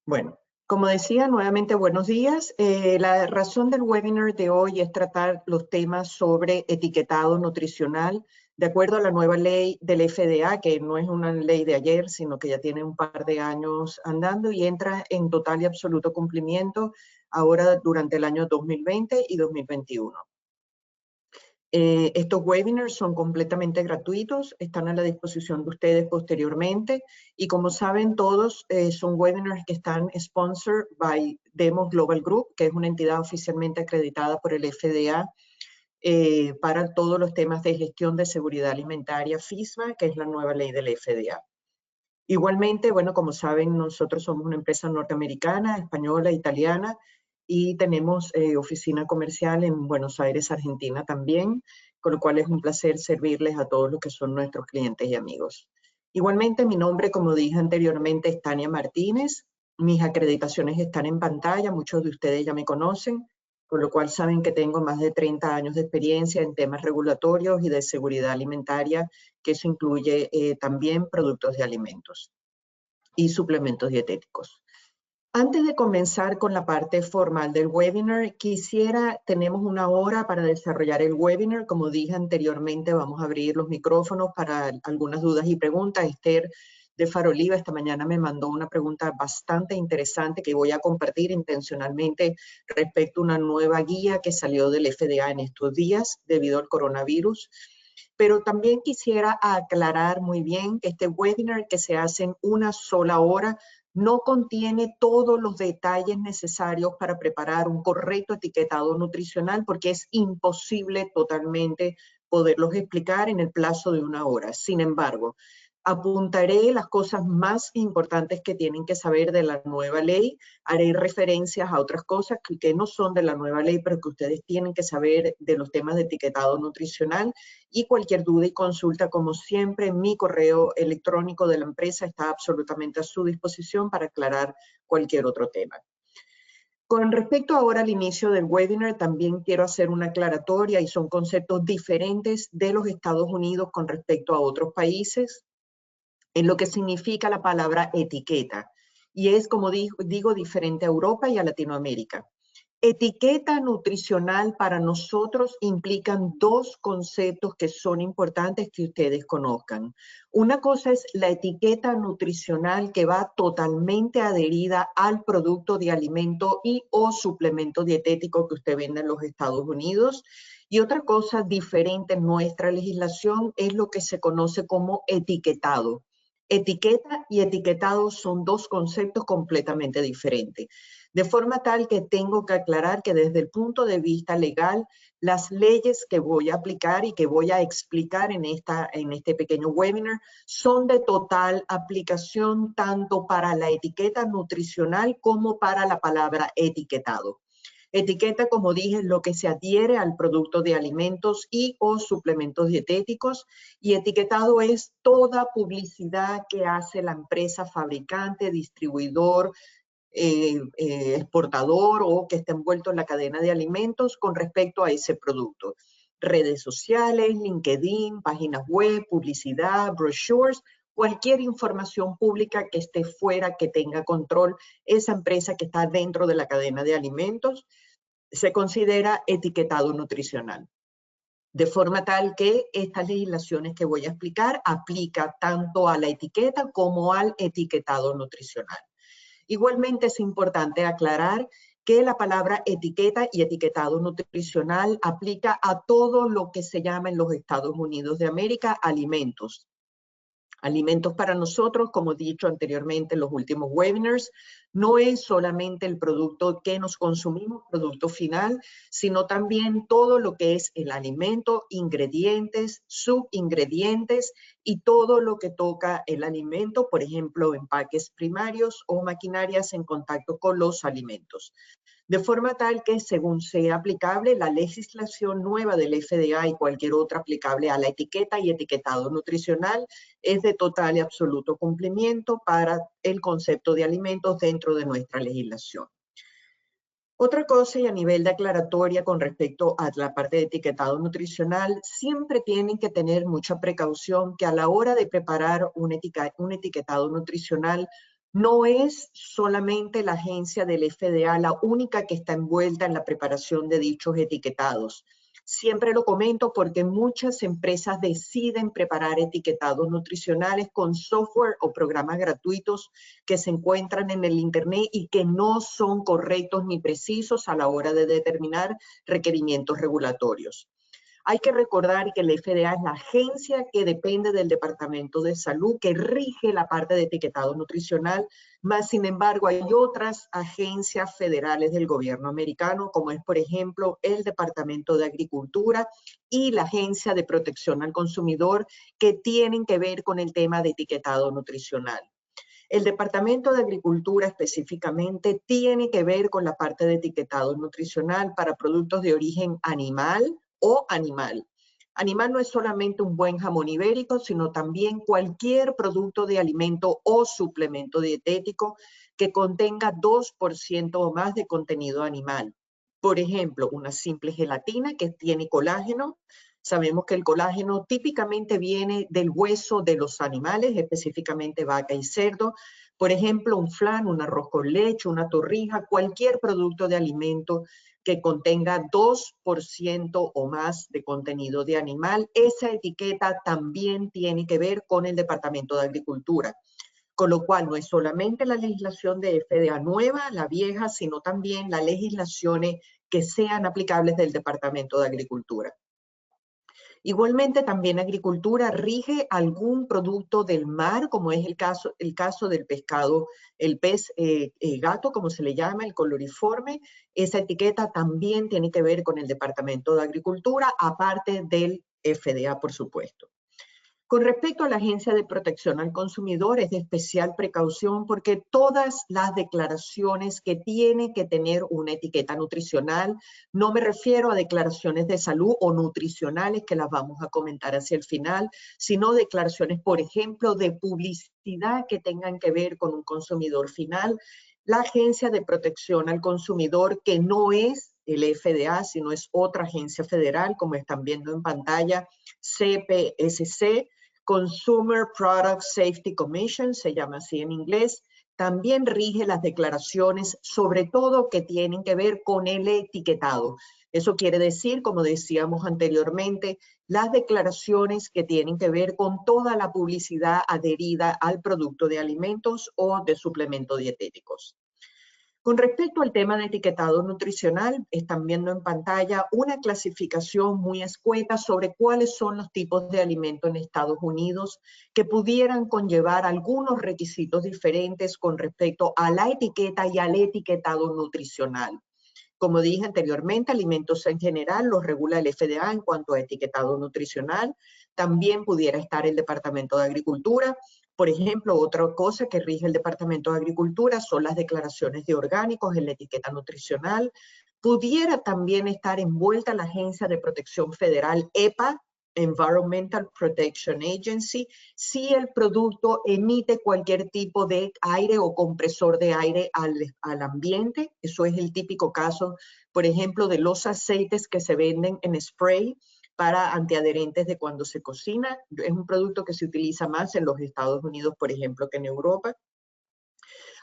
Bueno, como decía, nuevamente buenos días. La razón del webinar de hoy es tratar los temas sobre etiquetado nutricional de acuerdo a la nueva ley del FDA, que no es una ley de ayer, sino que ya tiene un par de años andando y entra en total y absoluto cumplimiento ahora durante el año 2020 y 2021. Estos webinars son completamente gratuitos, están a la disposición de ustedes posteriormente y como saben todos son webinars que están sponsored by Demos Global Group, que es una entidad oficialmente acreditada por el FDA para todos los temas de gestión de seguridad alimentaria FISMA, que es la nueva ley del FDA. Igualmente, bueno, como saben, nosotros somos una empresa norteamericana, española, italiana, y tenemos oficina comercial en Buenos Aires, Argentina también, con lo cual es un placer servirles a todos los que son nuestros clientes y amigos. Igualmente, mi nombre, como dije anteriormente, es Tania Martínez. Mis acreditaciones están en pantalla, muchos de ustedes ya me conocen, con lo cual saben que tengo más de 30 años de experiencia en temas regulatorios y de seguridad alimentaria, que eso incluye también productos de alimentos y suplementos dietéticos. Antes de comenzar con la parte formal del webinar, tenemos una hora para desarrollar el webinar. Como dije anteriormente, vamos a abrir los micrófonos para algunas dudas y preguntas. Esther de Faroliva esta mañana me mandó una pregunta bastante interesante que voy a compartir intencionalmente respecto a una nueva guía que salió del FDA en estos días debido al coronavirus. Pero también quisiera aclarar muy bien que este webinar que se hace en una sola hora no contiene todos los detalles necesarios para preparar un correcto etiquetado nutricional porque es imposible totalmente poderlos explicar en el plazo de una hora. Sin embargo, apuntaré las cosas más importantes que tienen que saber de la nueva ley. Haré referencias a otras cosas que no son de la nueva ley, pero que ustedes tienen que saber de los temas de etiquetado nutricional. Y cualquier duda y consulta, como siempre, mi correo electrónico de la empresa está absolutamente a su disposición para aclarar cualquier otro tema. Con respecto ahora al inicio del webinar, también quiero hacer una aclaratoria y son conceptos diferentes de los Estados Unidos con respecto a otros países en lo que significa la palabra etiqueta. Y es, como digo, diferente a Europa y a Latinoamérica. Etiqueta nutricional para nosotros implican dos conceptos que son importantes que ustedes conozcan. Una cosa es la etiqueta nutricional que va totalmente adherida al producto de alimento y o suplemento dietético que usted vende en los Estados Unidos. Y otra cosa diferente en nuestra legislación es lo que se conoce como etiquetado. Etiqueta y etiquetado son dos conceptos completamente diferentes. De forma tal que tengo que aclarar que desde el punto de vista legal, las leyes que voy a aplicar y que voy a explicar en este pequeño webinar son de total aplicación tanto para la etiqueta nutricional como para la palabra etiquetado. Etiqueta, como dije, es lo que se adhiere al producto de alimentos y o suplementos dietéticos y etiquetado es toda publicidad que hace la empresa fabricante, distribuidor, exportador o que esté envuelto en la cadena de alimentos con respecto a ese producto. Redes sociales, LinkedIn, páginas web, publicidad, brochures, cualquier información pública que esté fuera, que tenga control, esa empresa que está dentro de la cadena de alimentos, se considera etiquetado nutricional. De forma tal que estas legislaciones que voy a explicar aplica tanto a la etiqueta como al etiquetado nutricional. Igualmente es importante aclarar que la palabra etiqueta y etiquetado nutricional aplica a todo lo que se llama en los Estados Unidos de América alimentos. Alimentos para nosotros, como he dicho anteriormente en los últimos webinars, no es solamente el producto que nos consumimos, producto final, sino también todo lo que es el alimento, ingredientes, subingredientes y todo lo que toca el alimento, por ejemplo, empaques primarios o maquinarias en contacto con los alimentos. De forma tal que, según sea aplicable, la legislación nueva del FDA y cualquier otra aplicable a la etiqueta y etiquetado nutricional es de total y absoluto cumplimiento para el concepto de alimentos dentro de nuestra legislación. Otra cosa y a nivel de aclaratoria con respecto a la parte de etiquetado nutricional, siempre tienen que tener mucha precaución que a la hora de preparar un etiquetado nutricional No es solamente la agencia del FDA la única que está envuelta en la preparación de dichos etiquetados. Siempre lo comento porque muchas empresas deciden preparar etiquetados nutricionales con software o programas gratuitos que se encuentran en el Internet y que no son correctos ni precisos a la hora de determinar requerimientos regulatorios. Hay que recordar que el FDA es la agencia que depende del Departamento de Salud, que rige la parte de etiquetado nutricional, más sin embargo hay otras agencias federales del gobierno americano, como es por ejemplo el Departamento de Agricultura y la Agencia de Protección al Consumidor, que tienen que ver con el tema de etiquetado nutricional. El Departamento de Agricultura específicamente tiene que ver con la parte de etiquetado nutricional para productos de origen animal o animal. Animal no es solamente un buen jamón ibérico, sino también cualquier producto de alimento o suplemento dietético que contenga 2% o más de contenido animal. Por ejemplo, una simple gelatina que tiene colágeno. Sabemos que el colágeno típicamente viene del hueso de los animales, específicamente vaca y cerdo. Por ejemplo, un flan, un arroz con leche, una torrija, cualquier producto de alimento que contenga 2% o más de contenido de animal, esa etiqueta también tiene que ver con el Departamento de Agricultura. Con lo cual no es solamente la legislación de FDA nueva, la vieja, sino también las legislaciones que sean aplicables del Departamento de Agricultura. Igualmente, también agricultura rige algún producto del mar, como es el caso del pescado, el pez gato, como se le llama, el coloriforme. Esa etiqueta también tiene que ver con el Departamento de Agricultura, aparte del FDA, por supuesto. Con respecto a la Agencia de Protección al Consumidor, es de especial precaución porque todas las declaraciones que tiene que tener una etiqueta nutricional, no me refiero a declaraciones de salud o nutricionales que las vamos a comentar hacia el final, sino declaraciones, por ejemplo, de publicidad que tengan que ver con un consumidor final. La Agencia de Protección al Consumidor, que no es el FDA, sino es otra agencia federal, como están viendo en pantalla, CPSC, Consumer Product Safety Commission, se llama así en inglés, también rige las declaraciones, sobre todo que tienen que ver con el etiquetado. Eso quiere decir, como decíamos anteriormente, las declaraciones que tienen que ver con toda la publicidad adherida al producto de alimentos o de suplementos dietéticos. Con respecto al tema de etiquetado nutricional, están viendo en pantalla una clasificación muy escueta sobre cuáles son los tipos de alimentos en Estados Unidos que pudieran conllevar algunos requisitos diferentes con respecto a la etiqueta y al etiquetado nutricional. Como dije anteriormente, alimentos en general los regula el FDA en cuanto a etiquetado nutricional. También pudiera estar el Departamento de Agricultura. Por ejemplo, otra cosa que rige el Departamento de Agricultura son las declaraciones de orgánicos en la etiqueta nutricional. Pudiera también estar envuelta la Agencia de Protección Federal, EPA, Environmental Protection Agency, si el producto emite cualquier tipo de aire o compresor de aire al ambiente. Eso es el típico caso, por ejemplo, de los aceites que se venden en spray para antiadherentes de cuando se cocina. Es un producto que se utiliza más en los Estados Unidos, por ejemplo, que en Europa.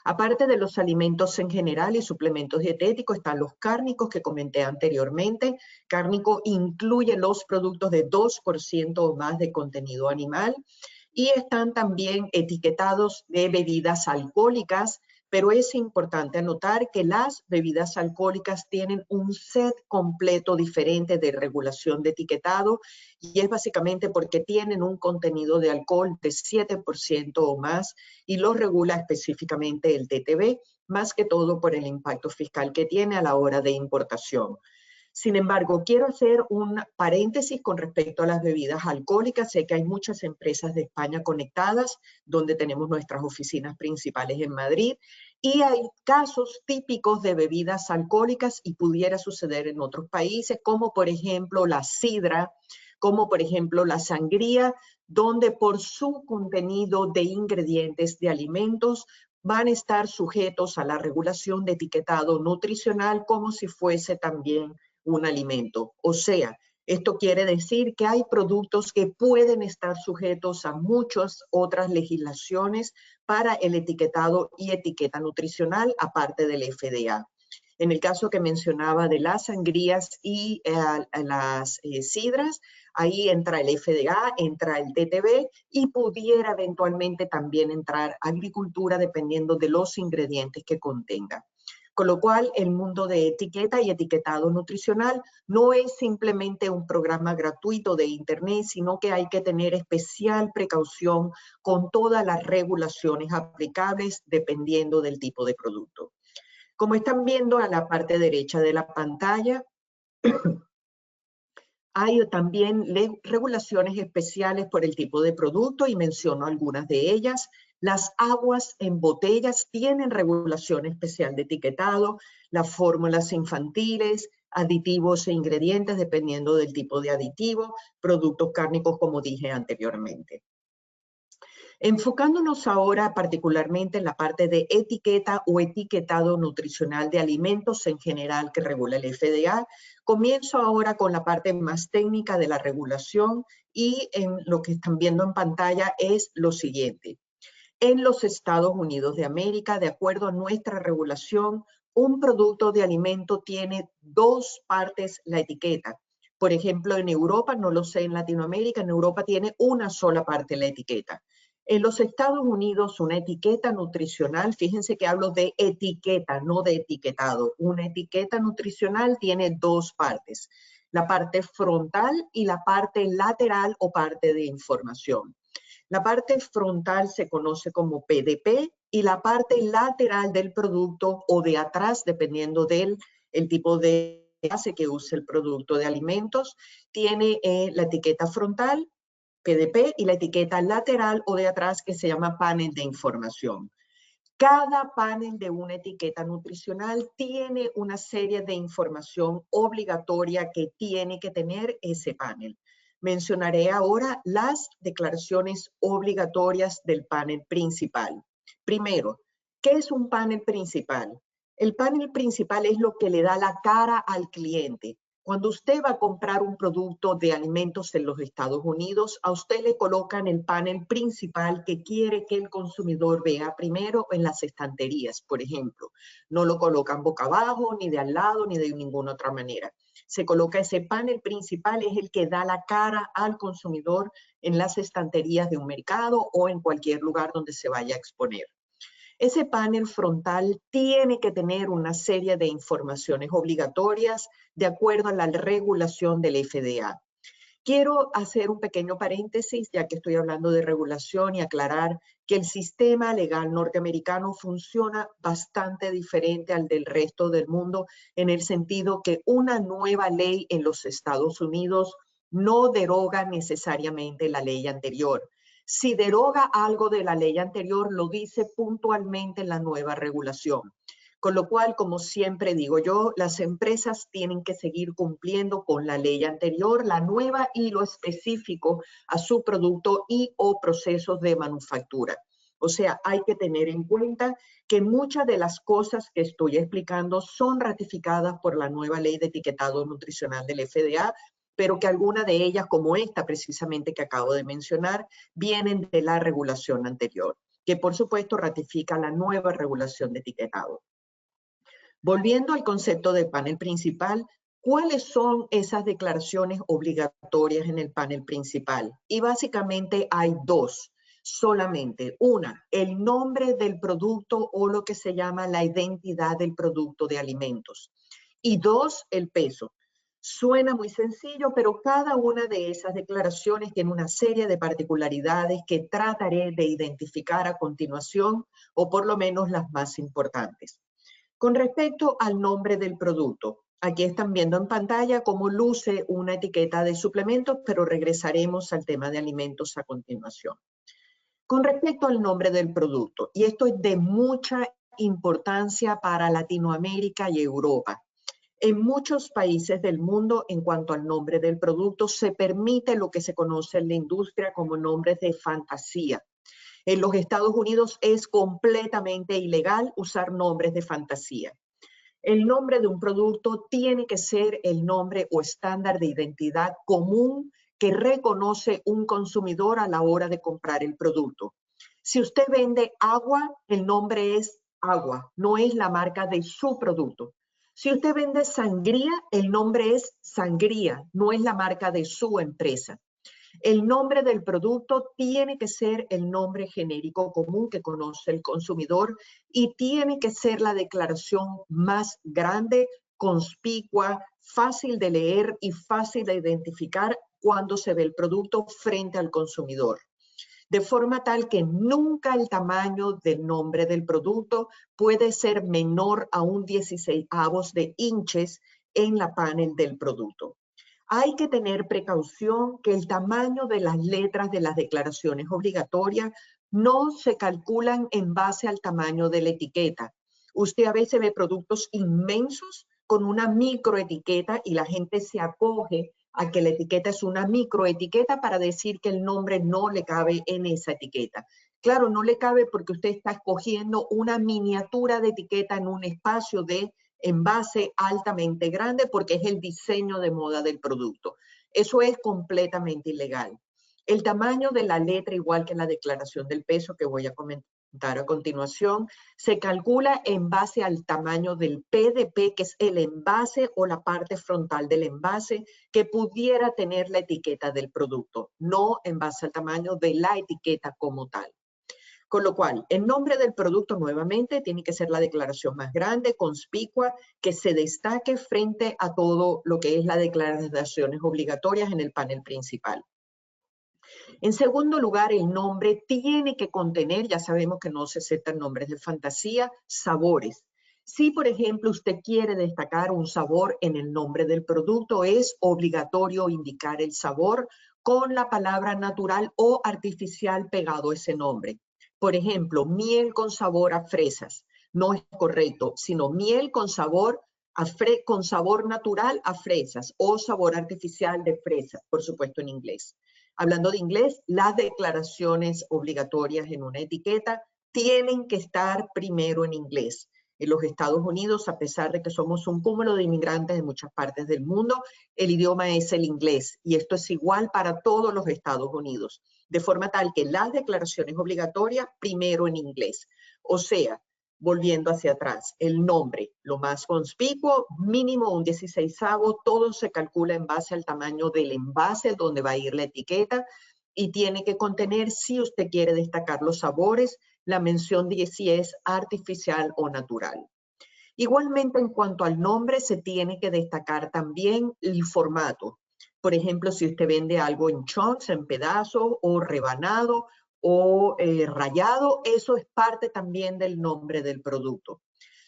Aparte de los alimentos en general y suplementos dietéticos, están los cárnicos que comenté anteriormente. Cárnico incluye los productos de 2% o más de contenido animal. Y están también etiquetados de bebidas alcohólicas, pero es importante anotar que las bebidas alcohólicas tienen un set completo diferente de regulación de etiquetado y es básicamente porque tienen un contenido de alcohol de 7% o más y lo regula específicamente el TTB, más que todo por el impacto fiscal que tiene a la hora de importación. Sin embargo, quiero hacer un paréntesis con respecto a las bebidas alcohólicas. Sé que hay muchas empresas de España conectadas, donde tenemos nuestras oficinas principales en Madrid, y hay casos típicos de bebidas alcohólicas y pudiera suceder en otros países, como por ejemplo la sidra, como por ejemplo la sangría, donde por su contenido de ingredientes de alimentos van a estar sujetos a la regulación de etiquetado nutricional como si fuese también un alimento. O sea, Esto quiere decir que hay productos que pueden estar sujetos a muchas otras legislaciones para el etiquetado y etiqueta nutricional, aparte del FDA. En el caso que mencionaba de las sangrías y las sidras, ahí entra el FDA, entra el TTB y pudiera eventualmente también entrar agricultura dependiendo de los ingredientes que contenga. Con lo cual, el mundo de etiqueta y etiquetado nutricional no es simplemente un programa gratuito de Internet, sino que hay que tener especial precaución con todas las regulaciones aplicables dependiendo del tipo de producto. Como están viendo a la parte derecha de la pantalla, hay también regulaciones especiales por el tipo de producto y menciono algunas de ellas. Las aguas en botellas tienen regulación especial de etiquetado, las fórmulas infantiles, aditivos e ingredientes dependiendo del tipo de aditivo, productos cárnicos como dije anteriormente. Enfocándonos ahora particularmente en la parte de etiqueta o etiquetado nutricional de alimentos en general que regula el FDA, comienzo ahora con la parte más técnica de la regulación y en lo que están viendo en pantalla es lo siguiente. En los Estados Unidos de América, de acuerdo a nuestra regulación, un producto de alimento tiene dos partes la etiqueta. Por ejemplo, en Europa, no lo sé en Latinoamérica, en Europa tiene una sola parte la etiqueta. En los Estados Unidos, una etiqueta nutricional, fíjense que hablo de etiqueta, no de etiquetado. Una etiqueta nutricional tiene dos partes, la parte frontal y la parte lateral o parte de información. La parte frontal se conoce como PDP y la parte lateral del producto o de atrás, dependiendo del tipo de envase que use el producto de alimentos, tiene la etiqueta frontal, PDP, y la etiqueta lateral o de atrás que se llama panel de información. Cada panel de una etiqueta nutricional tiene una serie de información obligatoria que tiene que tener ese panel. Mencionaré ahora las declaraciones obligatorias del panel principal. Primero, ¿qué es un panel principal? El panel principal es lo que le da la cara al cliente. Cuando usted va a comprar un producto de alimentos en los Estados Unidos, a usted le colocan el panel principal que quiere que el consumidor vea primero en las estanterías, por ejemplo. No lo colocan boca abajo, ni de al lado, ni de ninguna otra manera. Se coloca ese panel principal, es el que da la cara al consumidor en las estanterías de un mercado o en cualquier lugar donde se vaya a exponer. Ese panel frontal tiene que tener una serie de informaciones obligatorias de acuerdo a la regulación del FDA. Quiero hacer un pequeño paréntesis, ya que estoy hablando de regulación, y aclarar que el sistema legal norteamericano funciona bastante diferente al del resto del mundo, en el sentido que una nueva ley en los Estados Unidos no deroga necesariamente la ley anterior. Si deroga algo de la ley anterior, lo dice puntualmente en la nueva regulación. Con lo cual, como siempre digo yo, las empresas tienen que seguir cumpliendo con la ley anterior, la nueva y lo específico a su producto y o procesos de manufactura. O sea, hay que tener en cuenta que muchas de las cosas que estoy explicando son ratificadas por la nueva ley de etiquetado nutricional del FDA, pero que algunas de ellas, como esta precisamente que acabo de mencionar, vienen de la regulación anterior, que por supuesto ratifica la nueva regulación de etiquetado. Volviendo al concepto del panel principal, ¿cuáles son esas declaraciones obligatorias en el panel principal? Y básicamente hay dos solamente. Una, el nombre del producto o lo que se llama la identidad del producto de alimentos. Y dos, el peso. Suena muy sencillo, pero cada una de esas declaraciones tiene una serie de particularidades que trataré de identificar a continuación, o por lo menos las más importantes. Con respecto al nombre del producto, aquí están viendo en pantalla cómo luce una etiqueta de suplementos, pero regresaremos al tema de alimentos a continuación. Con respecto al nombre del producto, y esto es de mucha importancia para Latinoamérica y Europa. En muchos países del mundo, en cuanto al nombre del producto, se permite lo que se conoce en la industria como nombres de fantasía. En los Estados Unidos es completamente ilegal usar nombres de fantasía. El nombre de un producto tiene que ser el nombre o estándar de identidad común que reconoce un consumidor a la hora de comprar el producto. Si usted vende agua, el nombre es agua, no es la marca de su producto. Si usted vende sangría, el nombre es sangría, no es la marca de su empresa. El nombre del producto tiene que ser el nombre genérico común que conoce el consumidor y tiene que ser la declaración más grande, conspicua, fácil de leer y fácil de identificar cuando se ve el producto frente al consumidor. De forma tal que nunca el tamaño del nombre del producto puede ser menor a un 16avos de inches en la panel del producto. Hay que tener precaución que el tamaño de las letras de las declaraciones obligatorias no se calculan en base al tamaño de la etiqueta. Usted a veces ve productos inmensos con una microetiqueta y la gente se acoge a que la etiqueta es una microetiqueta para decir que el nombre no le cabe en esa etiqueta. Claro, no le cabe porque usted está escogiendo una miniatura de etiqueta en un espacio de envase altamente grande porque es el diseño de moda del producto. Eso es completamente ilegal. El tamaño de la letra, igual que en la declaración del peso que voy a comentar a continuación, se calcula en base al tamaño del PDP, que es el envase o la parte frontal del envase que pudiera tener la etiqueta del producto, no en base al tamaño de la etiqueta como tal. Con lo cual, el nombre del producto nuevamente tiene que ser la declaración más grande, conspicua, que se destaque frente a todo lo que es las declaraciones obligatorias en el panel principal. En segundo lugar, el nombre tiene que contener, ya sabemos que no se aceptan nombres de fantasía, sabores. Si, por ejemplo, usted quiere destacar un sabor en el nombre del producto, es obligatorio indicar el sabor con la palabra natural o artificial pegado a ese nombre. Por ejemplo, miel con sabor a fresas. No es correcto, sino miel con sabor con sabor natural a fresas o sabor artificial de fresas, por supuesto en inglés. Hablando de inglés, las declaraciones obligatorias en una etiqueta tienen que estar primero en inglés. En los Estados Unidos, a pesar de que somos un cúmulo de inmigrantes de muchas partes del mundo, el idioma es el inglés y esto es igual para todos los Estados Unidos, de forma tal que las declaraciones obligatorias primero en inglés. O sea, volviendo hacia atrás, el nombre, lo más conspicuo, mínimo un 16avo, todo se calcula en base al tamaño del envase donde va a ir la etiqueta y tiene que contener, si usted quiere destacar los sabores, la mención de si es artificial o natural. Igualmente, en cuanto al nombre, se tiene que destacar también el formato. Por ejemplo, si usted vende algo en chunks, en pedazos o rebanado o rayado, eso es parte también del nombre del producto.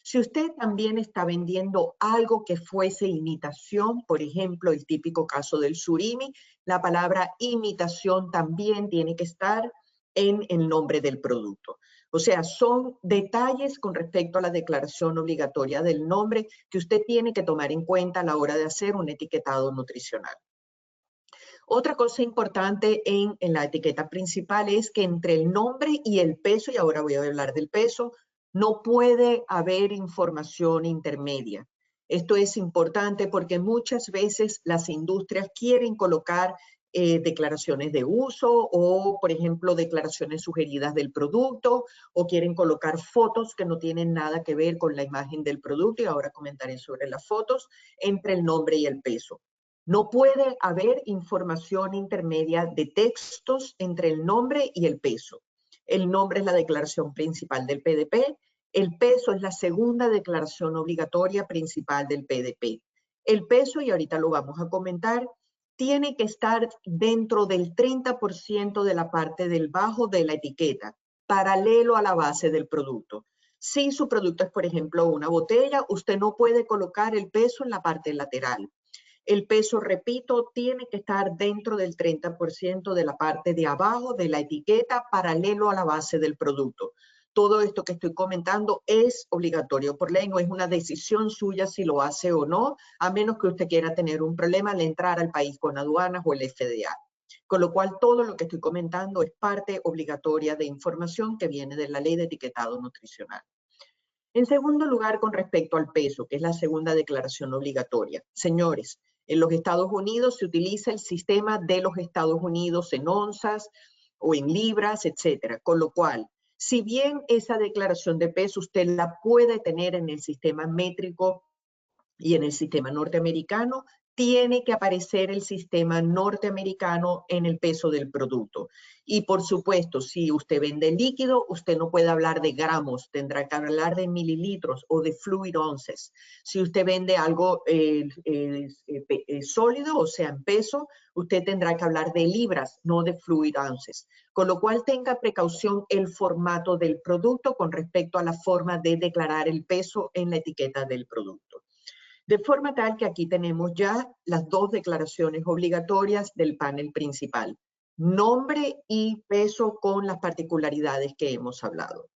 Si usted también está vendiendo algo que fuese imitación, por ejemplo, el típico caso del surimi, la palabra imitación también tiene que estar en el nombre del producto. O sea, son detalles con respecto a la declaración obligatoria del nombre que usted tiene que tomar en cuenta a la hora de hacer un etiquetado nutricional. Otra cosa importante en la etiqueta principal es que entre el nombre y el peso, y ahora voy a hablar del peso, no puede haber información intermedia. Esto es importante porque muchas veces las industrias quieren colocar declaraciones de uso o, por ejemplo, declaraciones sugeridas del producto o quieren colocar fotos que no tienen nada que ver con la imagen del producto y ahora comentaré sobre las fotos entre el nombre y el peso. No puede haber información intermedia de textos entre el nombre y el peso. El nombre es la declaración principal del PDP. El peso es la segunda declaración obligatoria principal del PDP. El peso, y ahorita lo vamos a comentar, tiene que estar dentro del 30% de la parte del bajo de la etiqueta, paralelo a la base del producto. Si su producto es, por ejemplo, una botella, usted no puede colocar el peso en la parte lateral. El peso, repito, tiene que estar dentro del 30% de la parte de abajo de la etiqueta, paralelo a la base del producto. Todo esto que estoy comentando es obligatorio por ley, no es una decisión suya si lo hace o no, a menos que usted quiera tener un problema al entrar al país con aduanas o el FDA. Con lo cual, todo lo que estoy comentando es parte obligatoria de información que viene de la ley de etiquetado nutricional. En segundo lugar, con respecto al peso, que es la segunda declaración obligatoria. Señores, en los Estados Unidos se utiliza el sistema de los Estados Unidos en onzas o en libras, etcétera. Con lo cual, si bien esa declaración de peso usted la puede tener en el sistema métrico y en el sistema norteamericano, tiene que aparecer el sistema norteamericano en el peso del producto. Y por supuesto, si usted vende líquido, usted no puede hablar de gramos, tendrá que hablar de mililitros o de fluid ounces. Si usted vende algo sólido, o sea, en peso, usted tendrá que hablar de libras, no de fluid ounces. Con lo cual tenga precaución el formato del producto con respecto a la forma de declarar el peso en la etiqueta del producto. De forma tal que aquí tenemos ya las dos declaraciones obligatorias del panel principal. Nombre y peso con las particularidades que hemos hablado.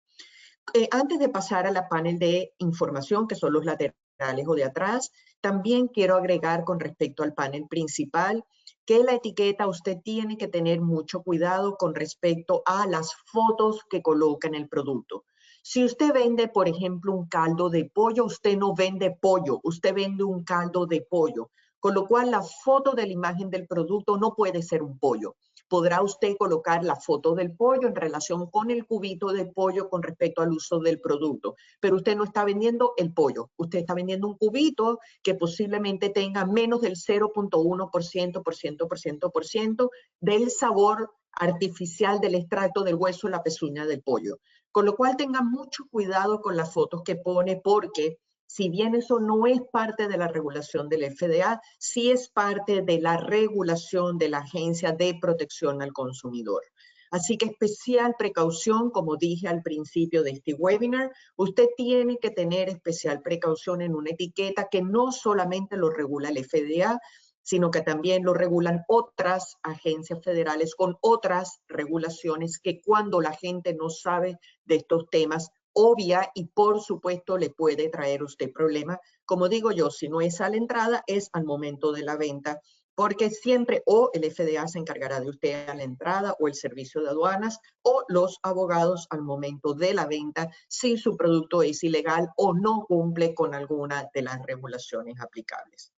Antes de pasar a la panel de información, que son los laterales o de atrás, también quiero agregar con respecto al panel principal que la etiqueta usted tiene que tener mucho cuidado con respecto a las fotos que coloca en el producto. Si usted vende, por ejemplo, un caldo de pollo, usted no vende pollo, usted vende un caldo de pollo, con lo cual la foto de la imagen del producto no puede ser un pollo. Podrá usted colocar la foto del pollo en relación con el cubito de pollo con respecto al uso del producto, pero usted no está vendiendo el pollo, usted está vendiendo un cubito que posiblemente tenga menos del 0.1% del sabor artificial del extracto del hueso de la pezuña del pollo. Con lo cual tenga mucho cuidado con las fotos que pone, porque si bien eso no es parte de la regulación del FDA, sí es parte de la regulación de la Agencia de Protección al Consumidor. Así que especial precaución, como dije al principio de este webinar, usted tiene que tener especial precaución en una etiqueta que no solamente lo regula el FDA, sino que también lo regulan otras agencias federales con otras regulaciones que cuando la gente no sabe de estos temas, obvia y por supuesto le puede traer usted problema. Como digo yo, si no es a la entrada, es al momento de la venta, porque siempre o el FDA se encargará de usted a la entrada o el servicio de aduanas o los abogados al momento de la venta si su producto es ilegal o no cumple con alguna de las regulaciones aplicables.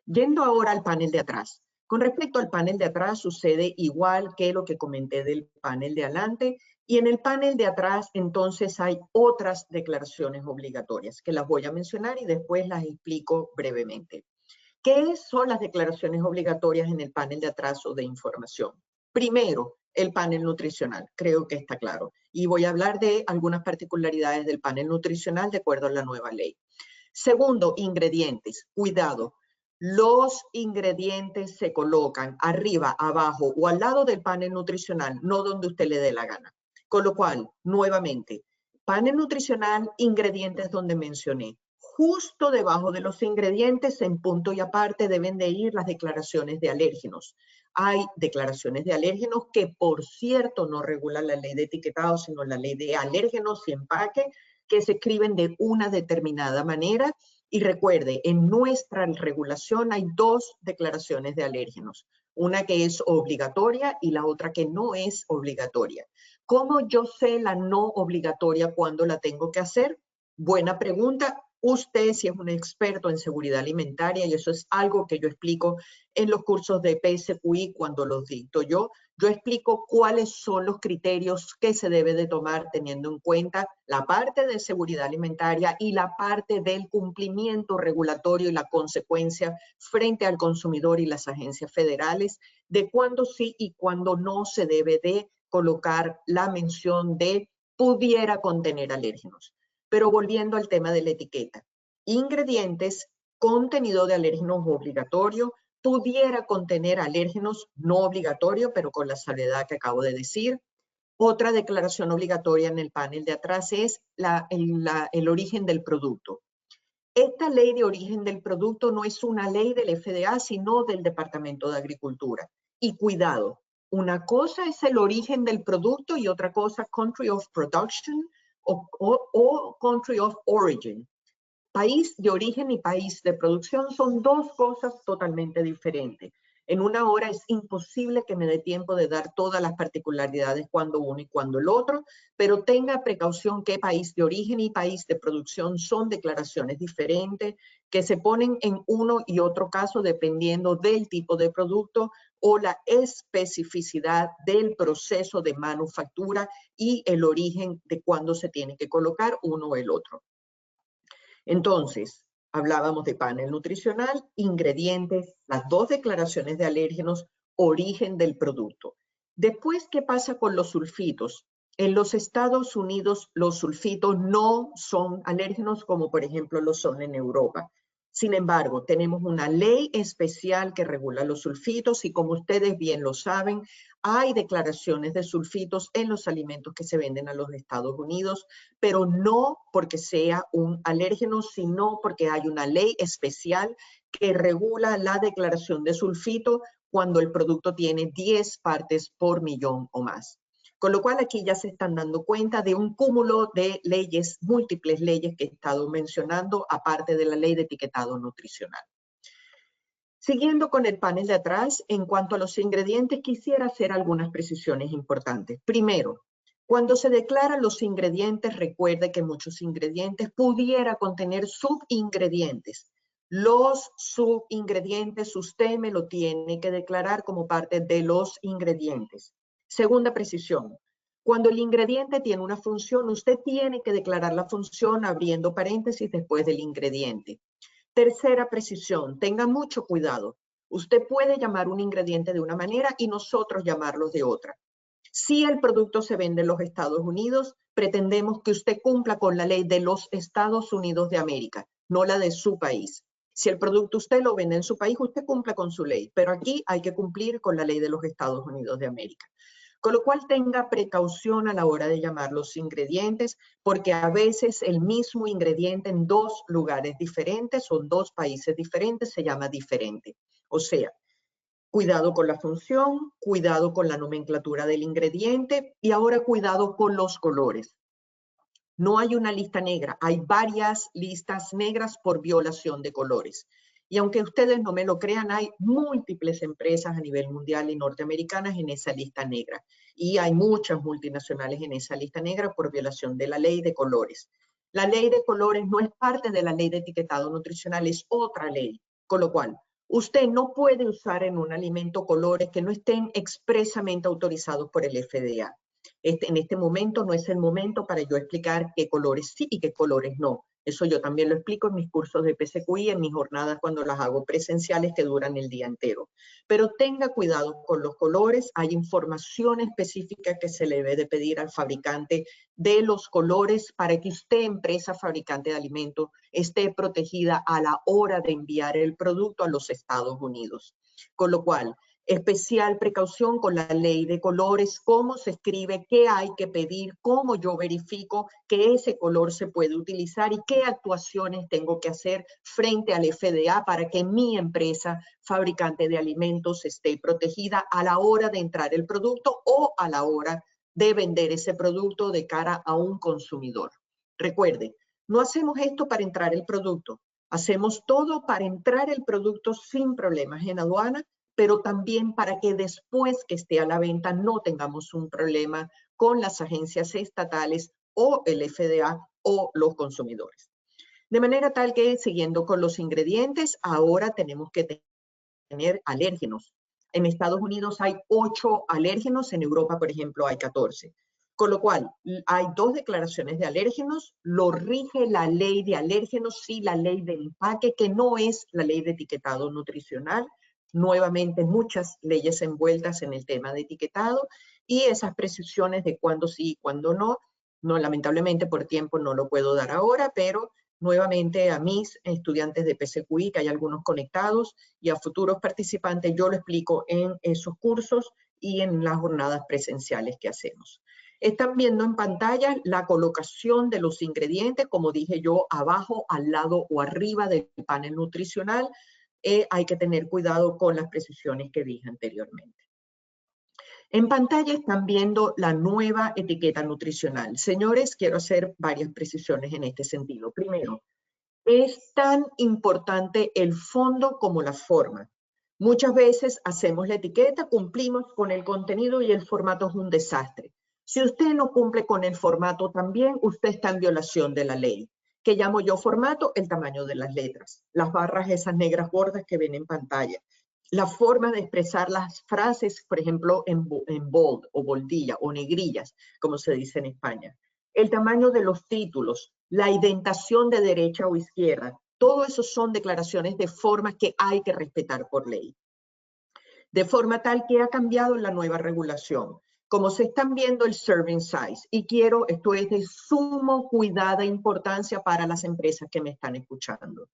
Yendo ahora al panel de atrás. Con respecto al panel de atrás sucede igual que lo que comenté del panel de adelante, y en el panel de atrás entonces hay otras declaraciones obligatorias que las voy a mencionar y después las explico brevemente. ¿Qué son las declaraciones obligatorias en el panel de atrás o de información? Primero, el panel nutricional, creo que está claro. Y voy a hablar de algunas particularidades del panel nutricional de acuerdo a la nueva ley. Segundo, ingredientes. Cuidado. Los ingredientes se colocan arriba, abajo o al lado del panel nutricional, no donde usted le dé la gana. Con lo cual, nuevamente, panel nutricional, ingredientes donde mencioné. Justo debajo de los ingredientes, en punto y aparte, deben de ir las declaraciones de alérgenos. Hay declaraciones de alérgenos que, por cierto, no regulan la ley de etiquetado, sino la ley de alérgenos y empaque, que se escriben de una determinada manera. Y recuerde, en nuestra regulación hay dos declaraciones de alérgenos, una que es obligatoria y la otra que no es obligatoria. ¿Cómo yo sé la no obligatoria cuando la tengo que hacer? Buena pregunta. Usted, si es un experto en seguridad alimentaria, y eso es algo que yo explico en los cursos de PSQI cuando los dicto yo explico cuáles son los criterios que se debe de tomar teniendo en cuenta la parte de seguridad alimentaria y la parte del cumplimiento regulatorio y la consecuencia frente al consumidor y las agencias federales de cuándo sí y cuándo no se debe de colocar la mención de pudiera contener alérgenos. Pero volviendo al tema de la etiqueta, ingredientes, contenido de alérgenos obligatorio, pudiera contener alérgenos no obligatorio, pero con la salvedad que acabo de decir. Otra declaración obligatoria en el panel de atrás es el origen del producto. Esta ley de origen del producto no es una ley del FDA, sino del Departamento de Agricultura. Y cuidado, una cosa es el origen del producto y otra cosa country of production o country of origin. País de origen y país de producción son dos cosas totalmente diferentes. En una hora es imposible que me dé tiempo de dar todas las particularidades cuando uno y cuando el otro, pero tenga precaución que país de origen y país de producción son declaraciones diferentes que se ponen en uno y otro caso dependiendo del tipo de producto o la especificidad del proceso de manufactura y el origen de cuándo se tiene que colocar uno o el otro. Entonces, hablábamos de panel nutricional, ingredientes, las dos declaraciones de alérgenos, origen del producto. Después, ¿qué pasa con los sulfitos? En los Estados Unidos, los sulfitos no son alérgenos como, por ejemplo, lo son en Europa. Sin embargo, tenemos una ley especial que regula los sulfitos y como ustedes bien lo saben, hay declaraciones de sulfitos en los alimentos que se venden a los Estados Unidos, pero no porque sea un alérgeno, sino porque hay una ley especial que regula la declaración de sulfito cuando el producto tiene 10 partes por millón o más. Con lo cual aquí ya se están dando cuenta de un cúmulo de leyes, múltiples leyes que he estado mencionando, aparte de la ley de etiquetado nutricional. Siguiendo con el panel de atrás, en cuanto a los ingredientes, quisiera hacer algunas precisiones importantes. Primero, cuando se declaran los ingredientes, recuerde que muchos ingredientes pudiera contener subingredientes. Los subingredientes usted me lo tiene que declarar como parte de los ingredientes. Segunda precisión, cuando el ingrediente tiene una función, usted tiene que declarar la función abriendo paréntesis después del ingrediente. Tercera precisión, tenga mucho cuidado. Usted puede llamar un ingrediente de una manera y nosotros llamarlos de otra. Si el producto se vende en los Estados Unidos, pretendemos que usted cumpla con la ley de los Estados Unidos de América, no la de su país. Si el producto usted lo vende en su país, usted cumpla con su ley, pero aquí hay que cumplir con la ley de los Estados Unidos de América. Con lo cual tenga precaución a la hora de llamar los ingredientes, porque a veces el mismo ingrediente en dos lugares diferentes o en dos países diferentes se llama diferente. O sea, cuidado con la función, cuidado con la nomenclatura del ingrediente y ahora cuidado con los colores. No hay una lista negra, hay varias listas negras por violación de colores. Y aunque ustedes no me lo crean, hay múltiples empresas a nivel mundial y norteamericanas en esa lista negra. Y hay muchas multinacionales en esa lista negra por violación de la ley de colores. La ley de colores no es parte de la ley de etiquetado nutricional, es otra ley. Con lo cual, usted no puede usar en un alimento colores que no estén expresamente autorizados por el FDA. En este momento no es el momento para yo explicar qué colores sí y qué colores no. Eso yo también lo explico en mis cursos de PSQI, en mis jornadas cuando las hago presenciales que duran el día entero. Pero tenga cuidado con los colores. Hay información específica que se le debe de pedir al fabricante de los colores para que usted, empresa fabricante de alimentos, esté protegida a la hora de enviar el producto a los Estados Unidos. Con lo cual, especial precaución con la ley de colores, cómo se escribe, qué hay que pedir, cómo yo verifico que ese color se puede utilizar y qué actuaciones tengo que hacer frente al FDA para que mi empresa fabricante de alimentos esté protegida a la hora de entrar el producto o a la hora de vender ese producto de cara a un consumidor. Recuerde, no hacemos esto para entrar el producto, hacemos todo para entrar el producto sin problemas en aduana, pero también para que después que esté a la venta no tengamos un problema con las agencias estatales o el FDA o los consumidores. De manera tal que, siguiendo con los ingredientes, ahora tenemos que tener alérgenos. En Estados Unidos hay 8 alérgenos, en Europa, por ejemplo, hay 14. Con lo cual, hay 2 declaraciones de alérgenos, lo rige la ley de alérgenos, sí, la ley del empaque, que no es la ley de etiquetado nutricional. Nuevamente, muchas leyes envueltas en el tema de etiquetado y esas precisiones de cuándo sí y cuándo no. No, lamentablemente por tiempo no lo puedo dar ahora, pero nuevamente a mis estudiantes de PSQI, que hay algunos conectados, y a futuros participantes, yo lo explico en esos cursos y en las jornadas presenciales que hacemos. Están viendo en pantalla la colocación de los ingredientes, como dije yo, abajo, al lado o arriba del panel nutricional. Hay que tener cuidado con las precisiones que dije anteriormente. En pantalla están viendo la nueva etiqueta nutricional. Señores, quiero hacer varias precisiones en este sentido. Primero, es tan importante el fondo como la forma. Muchas veces hacemos la etiqueta, cumplimos con el contenido y el formato es un desastre. Si usted no cumple con el formato también, usted está en violación de la ley. ¿Qué llamo yo formato? El tamaño de las letras. Las barras esas negras gordas que ven en pantalla. La forma de expresar las frases, por ejemplo, en bold o boldilla o negrillas, como se dice en España. El tamaño de los títulos, la indentación de derecha o izquierda. Todo eso son declaraciones de formas que hay que respetar por ley. De forma tal que ha cambiado la nueva regulación. Como se están viendo el serving size, y esto es de sumo cuidado e importancia para las empresas que me están escuchando.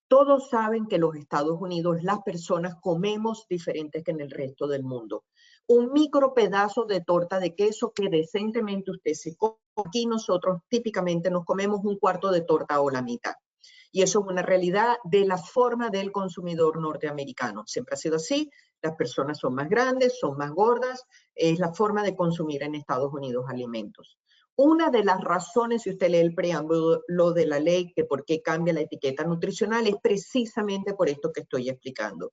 Todos saben que en los Estados Unidos las personas comemos diferentes que en el resto del mundo. Un micro pedazo de torta de queso que decentemente usted se come. Aquí nosotros típicamente nos comemos un cuarto de torta o la mitad. Y eso es una realidad de la forma del consumidor norteamericano. Siempre ha sido así. Las personas son más grandes, son más gordas. Es la forma de consumir en Estados Unidos alimentos. Una de las razones, si usted lee el preámbulo de la ley, que por qué cambia la etiqueta nutricional, es precisamente por esto que estoy explicando.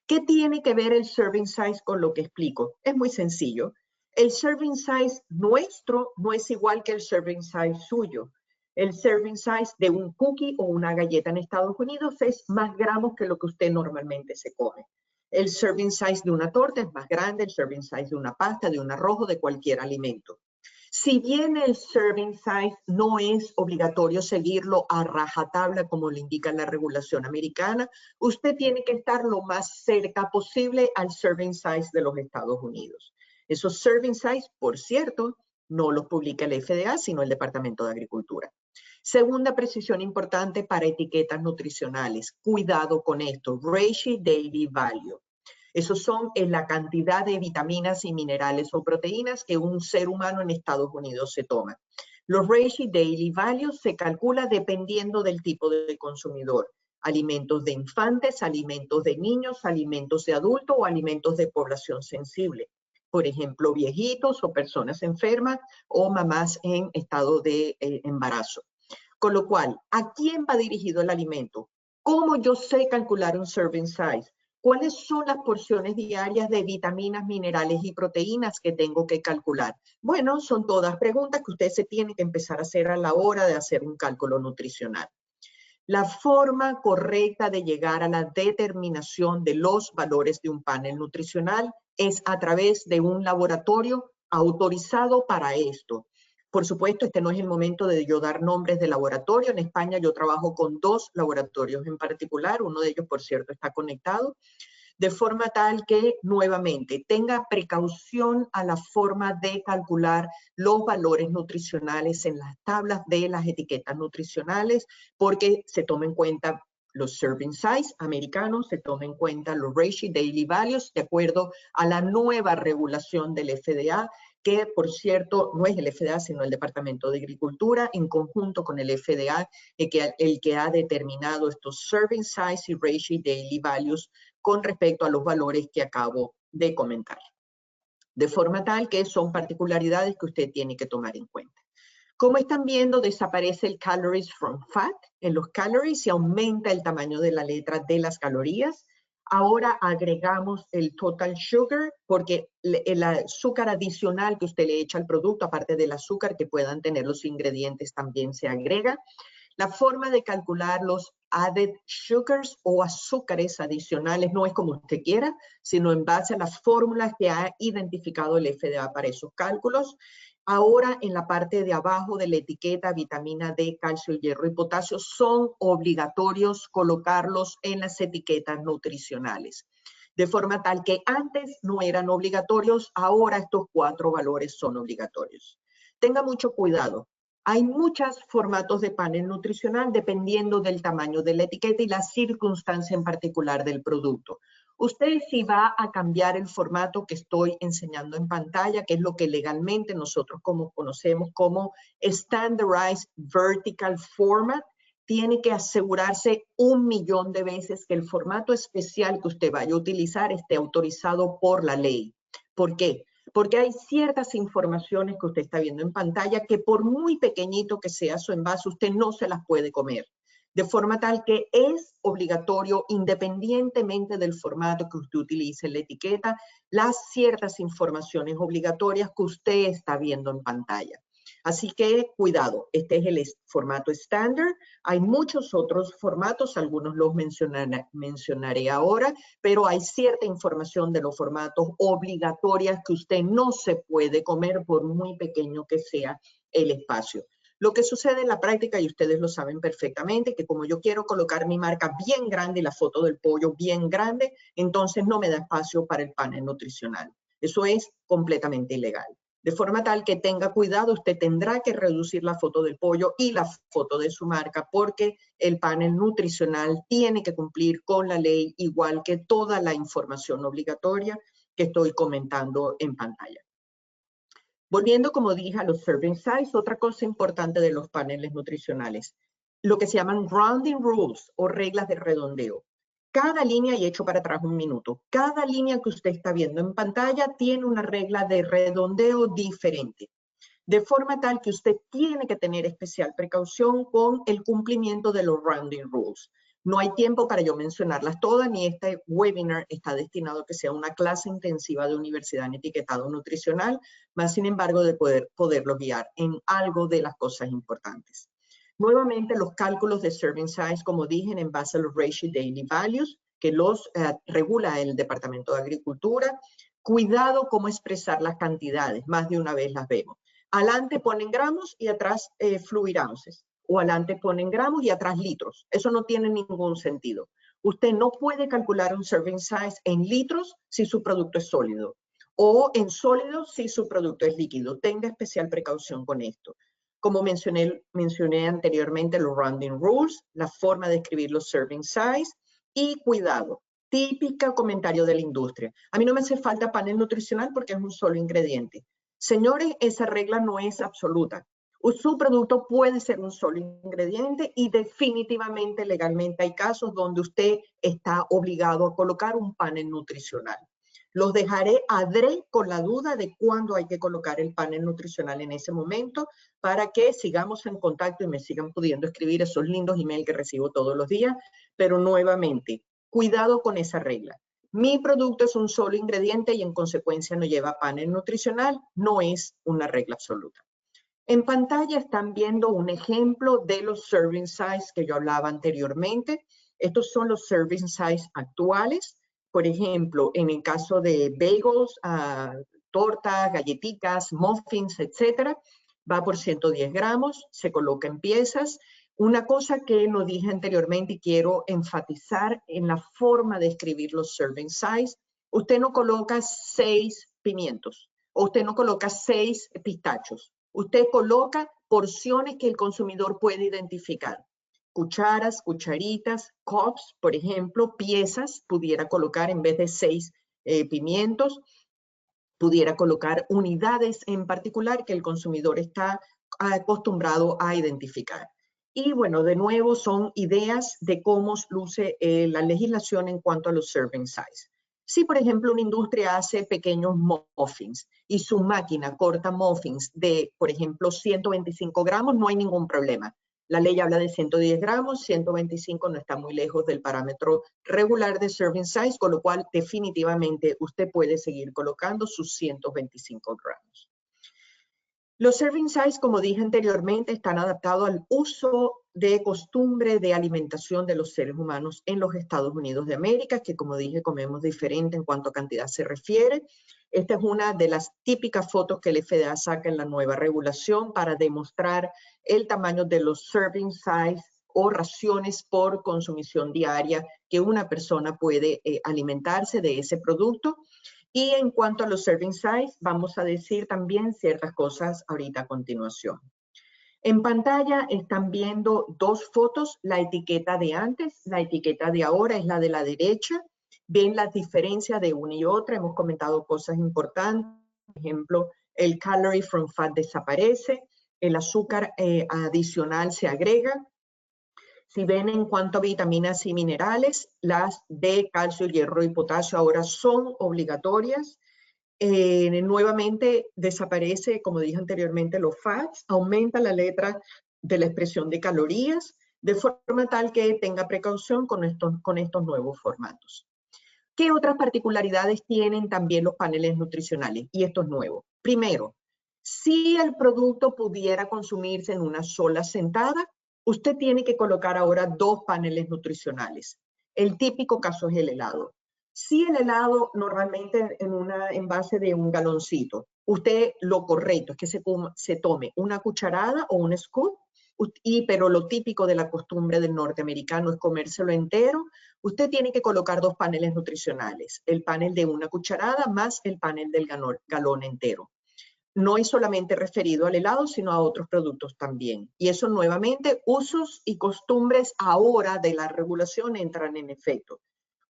¿Qué tiene que ver el serving size con lo que explico? Es muy sencillo. El serving size nuestro no es igual que el serving size suyo. El serving size de un cookie o una galleta en Estados Unidos es más gramos que lo que usted normalmente se come. El serving size de una torta es más grande, el serving size de una pasta, de un arroz o de cualquier alimento. Si bien el serving size no es obligatorio seguirlo a rajatabla como le indica la regulación americana, usted tiene que estar lo más cerca posible al serving size de los Estados Unidos. Esos serving size, por cierto, no los publica el FDA, sino el Departamento de Agricultura. Segunda precisión importante para etiquetas nutricionales. Cuidado con esto. Reishi Daily Value. Esos son la cantidad de vitaminas y minerales o proteínas que un ser humano en Estados Unidos se toma. Los Reishi Daily Values se calcula dependiendo del tipo de consumidor. Alimentos de infantes, alimentos de niños, alimentos de adultos o alimentos de población sensible. Por ejemplo, viejitos o personas enfermas o mamás en estado de embarazo. Con lo cual, ¿a quién va dirigido el alimento? ¿Cómo yo sé calcular un serving size? ¿Cuáles son las porciones diarias de vitaminas, minerales y proteínas que tengo que calcular? Bueno, son todas preguntas que usted se tiene que empezar a hacer a la hora de hacer un cálculo nutricional. La forma correcta de llegar a la determinación de los valores de un panel nutricional es a través de un laboratorio autorizado para esto. Por supuesto, este no es el momento de yo dar nombres de laboratorio. En España yo trabajo con 2 laboratorios en particular. Uno de ellos, por cierto, está conectado. De forma tal que, nuevamente, tenga precaución a la forma de calcular los valores nutricionales en las tablas de las etiquetas nutricionales, porque se toma en cuenta los serving size americanos, se toma en cuenta los Reishi Daily Values, de acuerdo a la nueva regulación del FDA, que por cierto no es el FDA, sino el Departamento de Agricultura, en conjunto con el FDA, el que ha determinado estos serving size y Reishi Daily Values con respecto a los valores que acabo de comentar. De forma tal que son particularidades que usted tiene que tomar en cuenta. Como están viendo, desaparece el calories from fat. En los calories se aumenta el tamaño de la letra de las calorías. Ahora agregamos el total sugar, porque el azúcar adicional que usted le echa al producto, aparte del azúcar que puedan tener los ingredientes, también se agrega. La forma de calcular los added sugars o azúcares adicionales no es como usted quiera, sino en base a las fórmulas que ha identificado el FDA para esos cálculos. Ahora, en la parte de abajo de la etiqueta, vitamina D, calcio, hierro y potasio son obligatorios colocarlos en las etiquetas nutricionales. De forma tal que antes no eran obligatorios, ahora estos 4 valores son obligatorios. Tenga mucho cuidado. Hay muchos formatos de panel nutricional dependiendo del tamaño de la etiqueta y la circunstancia en particular del producto. Usted si va a cambiar el formato que estoy enseñando en pantalla, que es lo que legalmente nosotros conocemos como Standardized Vertical Format, tiene que asegurarse 1.000.000 de veces que el formato especial que usted vaya a utilizar esté autorizado por la ley. ¿Por qué? Porque hay ciertas informaciones que usted está viendo en pantalla que por muy pequeñito que sea su envase, usted no se las puede comer. de forma tal que es obligatorio, independientemente del formato que usted utilice en la etiqueta, las ciertas informaciones obligatorias que usted está viendo en pantalla. Así que cuidado, este es el formato estándar. Hay muchos otros formatos, algunos los mencionaré ahora, pero hay cierta información de los formatos obligatorios que usted no se puede comer por muy pequeño que sea el espacio. Lo que sucede en la práctica, y ustedes lo saben perfectamente, que como yo quiero colocar mi marca bien grande y la foto del pollo bien grande, entonces no me da espacio para el panel nutricional. Eso es completamente ilegal. De forma tal que tenga cuidado, usted tendrá que reducir la foto del pollo y la foto de su marca porque el panel nutricional tiene que cumplir con la ley igual que toda la información obligatoria que estoy comentando en pantalla. Volviendo, como dije, a los serving size, otra cosa importante de los paneles nutricionales, lo que se llaman rounding rules o reglas de redondeo. Cada línea, y echo para atrás un minuto, cada línea que usted está viendo en pantalla tiene una regla de redondeo diferente, de forma tal que usted tiene que tener especial precaución con el cumplimiento de los rounding rules. No hay tiempo para yo mencionarlas todas, ni este webinar está destinado a que sea una clase intensiva de universidad en etiquetado nutricional, más sin embargo de poderlo guiar en algo de las cosas importantes. Nuevamente, los cálculos de serving size, como dije, en base a los ratio daily values, que los regula el Departamento de Agricultura. Cuidado cómo expresar las cantidades, más de una vez las vemos. Adelante ponen gramos y atrás fluid ounces. O adelante ponen gramos y atrás litros. Eso no tiene ningún sentido. Usted no puede calcular un serving size en litros si su producto es sólido. O en sólidos si su producto es líquido. Tenga especial precaución con esto. Como mencioné anteriormente, los rounding rules, la forma de escribir los serving size y cuidado, típica comentario de la industria. A mí no me hace falta panel nutricional porque es un solo ingrediente. Señores, esa regla no es absoluta. Su producto puede ser un solo ingrediente y definitivamente legalmente hay casos donde usted está obligado a colocar un panel nutricional. Los dejaré con la duda de cuándo hay que colocar el panel nutricional en ese momento para que sigamos en contacto y me sigan pudiendo escribir esos lindos emails que recibo todos los días. Pero nuevamente, cuidado con esa regla. Mi producto es un solo ingrediente y en consecuencia no lleva panel nutricional, no es una regla absoluta. En pantalla están viendo un ejemplo de los serving size que yo hablaba anteriormente. Estos son los serving size actuales. Por ejemplo, en el caso de bagels, tortas, galletitas, muffins, etcétera, va por 110 gramos, se coloca en piezas. Una cosa que no dije anteriormente y quiero enfatizar en la forma de escribir los serving size, usted no coloca 6 pimientos o usted no coloca 6 pistachos. Usted coloca porciones que el consumidor puede identificar. Cucharas, cucharitas, cups, por ejemplo, piezas, pudiera colocar en vez de 6 pimientos, pudiera colocar unidades en particular que el consumidor está acostumbrado a identificar. Y bueno, de nuevo son ideas de cómo luce la legislación en cuanto a los serving size. Si, por ejemplo, una industria hace pequeños muffins y su máquina corta muffins de, por ejemplo, 125 gramos, no hay ningún problema. La ley habla de 110 gramos, 125 no está muy lejos del parámetro regular de serving size, con lo cual definitivamente usted puede seguir colocando sus 125 gramos. Los serving size, como dije anteriormente, están adaptados al uso de costumbre de alimentación de los seres humanos en los Estados Unidos de América, que como dije, comemos diferente en cuanto a cantidad se refiere. Esta es una de las típicas fotos que el FDA saca en la nueva regulación para demostrar el tamaño de los serving size o raciones por consumición diaria que una persona puede alimentarse de ese producto. Y en cuanto a los serving size, vamos a decir también ciertas cosas ahorita a continuación. En pantalla están viendo dos fotos, la etiqueta de antes, la etiqueta de ahora es la de la derecha. Ven las diferencias de una y otra, hemos comentado cosas importantes, por ejemplo, el calorie from fat desaparece, el azúcar adicional se agrega. Si ven en cuanto a vitaminas y minerales, las de calcio, hierro y potasio ahora son obligatorias. Nuevamente desaparece, como dije anteriormente, los fats, aumenta la letra de la expresión de calorías, de forma tal que tenga precaución con estos nuevos formatos. ¿Qué otras particularidades tienen también los paneles nutricionales? Y esto es nuevo. Primero, si el producto pudiera consumirse en una sola sentada, usted tiene que colocar ahora 2 paneles nutricionales. El típico caso es el helado. Si el helado normalmente en una envase de un galoncito, usted lo correcto es que se tome una cucharada o un scoop, pero lo típico de la costumbre del norteamericano es comérselo entero. Usted tiene que colocar 2 paneles nutricionales, el panel de una cucharada más el panel del galón entero. No es solamente referido al helado, sino a otros productos también. Y eso nuevamente, usos y costumbres ahora de la regulación entran en efecto.